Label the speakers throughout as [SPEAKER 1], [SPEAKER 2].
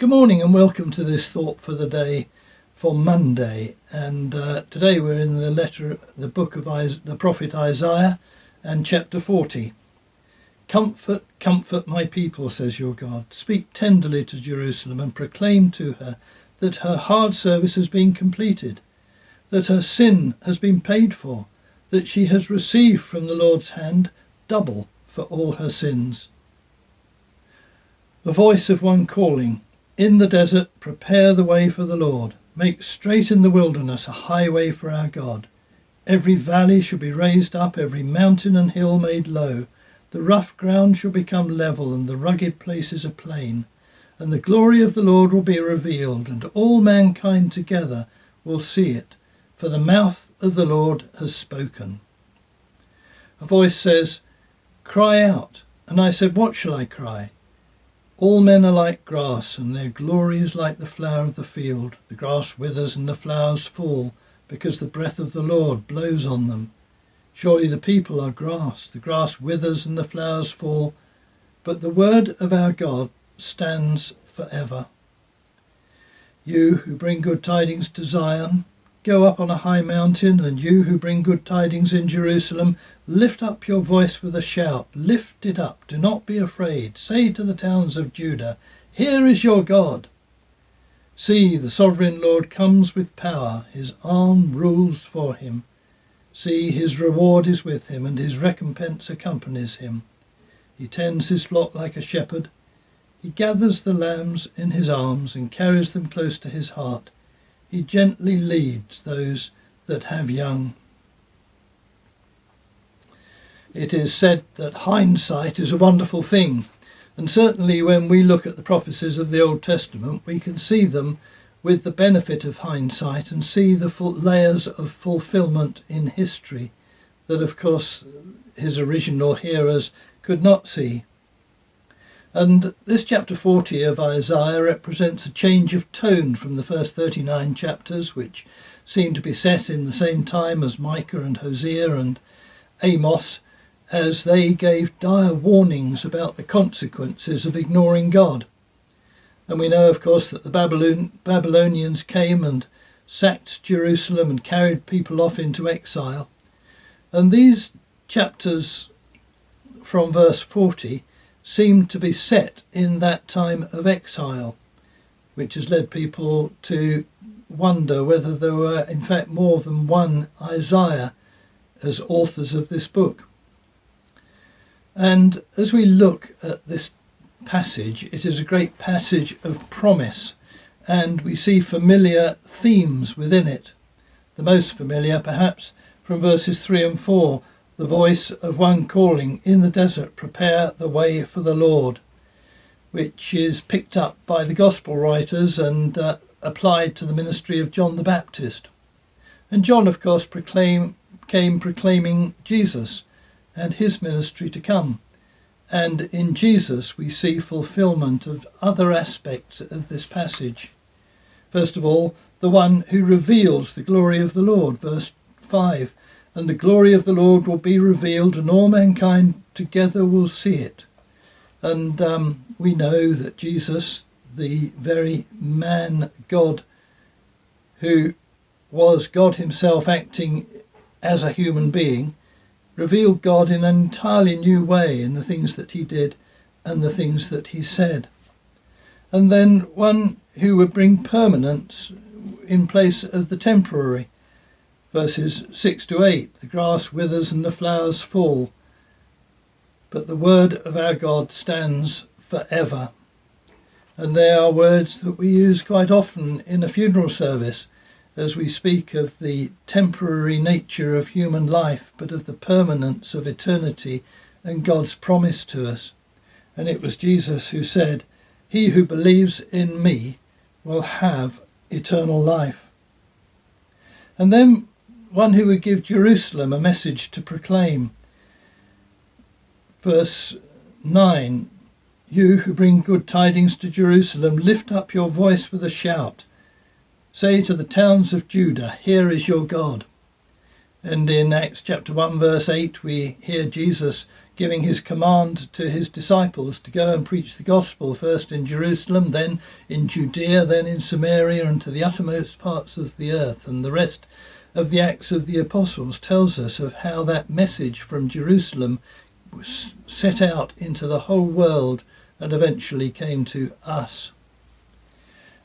[SPEAKER 1] Good morning and welcome to this thought for the day for Monday. And today we're in the book of the prophet Isaiah and chapter 40. Comfort, comfort my people, says your God. Speak tenderly to Jerusalem and proclaim to her that her hard service has been completed, that her sin has been paid for, that she has received from the Lord's hand double for all her sins. The voice of one calling, in the desert, prepare the way for the Lord. Make straight in the wilderness a highway for our God. Every valley shall be raised up, every mountain and hill made low. The rough ground shall become level, and the rugged places a plain. And the glory of the Lord will be revealed, and all mankind together will see it. For the mouth of the Lord has spoken. A voice says, cry out. And I said, what shall I cry? All men are like grass, and their glory is like the flower of the field. The grass withers and the flowers fall, because the breath of the Lord blows on them. Surely the people are grass. The grass withers and the flowers fall, but the word of our God stands forever. You who bring good tidings to Zion, go up on a high mountain, and you who bring good tidings in Jerusalem, lift up your voice with a shout. Lift it up, do not be afraid. Say to the towns of Judah, here is your God. See, the sovereign Lord comes with power. His arm rules for him. See, his reward is with him, and his recompense accompanies him. He tends his flock like a shepherd. He gathers the lambs in his arms and carries them close to his heart. He gently leads those that have young. It is said that hindsight is a wonderful thing, and certainly when we look at the prophecies of the Old Testament, we can see them with the benefit of hindsight and see the full layers of fulfillment in history that, of course, his original hearers could not see. And this chapter 40 of Isaiah represents a change of tone from the first 39 chapters, which seem to be set in the same time as Micah and Hosea and Amos, as they gave dire warnings about the consequences of ignoring God. And we know, of course, that the Babylonians came and sacked Jerusalem and carried people off into exile. And these chapters from verse 40 seem to be set in that time of exile, which has led people to wonder whether there were in fact more than one Isaiah as authors of this book. And as we look at this passage, it is a great passage of promise, and we see familiar themes within it. The most familiar, perhaps, from verses 3 and 4, the voice of one calling, in the desert, prepare the way for the Lord, which is picked up by the gospel writers and applied to the ministry of John the Baptist. And John, of course, came proclaiming Jesus and his ministry to come. And in Jesus we see fulfillment of other aspects of this passage. First of all, the one who reveals the glory of the Lord, verse 5. And the glory of the Lord will be revealed, and all mankind together will see it. And we know that Jesus, the very man God, who was God himself acting as a human being, revealed God in an entirely new way in the things that he did and the things that he said. And then one who would bring permanence in place of the temporary. Verses 6 to 8, the grass withers and the flowers fall, but the word of our God stands forever. And they are words that we use quite often in a funeral service as we speak of the temporary nature of human life, but of the permanence of eternity and God's promise to us. And it was Jesus who said, he who believes in me will have eternal life. And then one who would give Jerusalem a message to proclaim. Verse 9, you who bring good tidings to Jerusalem, lift up your voice with a shout. Say to the towns of Judah, here is your God. And in Acts chapter 1 verse 8 we hear Jesus giving his command to his disciples to go and preach the gospel, first in Jerusalem, then in Judea, then in Samaria, and to the uttermost parts of the earth. And the rest of the Acts of the Apostles tells us of how that message from Jerusalem was set out into the whole world and eventually came to us.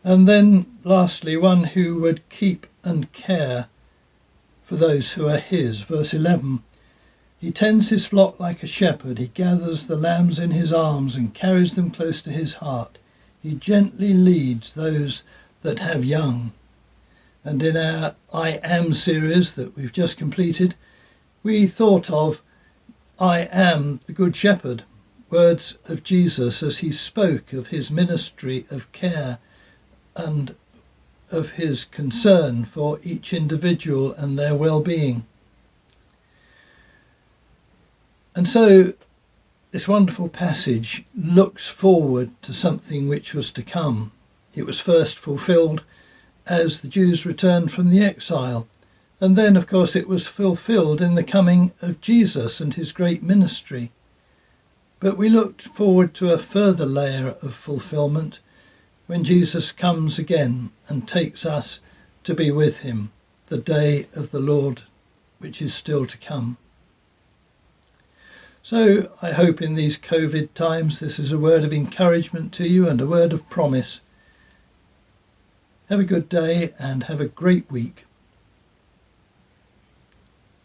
[SPEAKER 1] And then lastly, one who would keep and care for those who are his. Verse 11, he tends his flock like a shepherd. He gathers the lambs in his arms and carries them close to his heart. He gently leads those that have young. And in our I Am series that we've just completed, we thought of I am the Good Shepherd, words of Jesus as he spoke of his ministry of care and of his concern for each individual and their well-being. And so this wonderful passage looks forward to something which was to come. It was first fulfilled as the Jews returned from the exile, and then of course it was fulfilled in the coming of Jesus and his great ministry. But we looked forward to a further layer of fulfillment when Jesus comes again and takes us to be with him, the day of the Lord which is still to come. So I hope in these COVID times this is a word of encouragement to you and a word of promise. Have a good day and have a great week.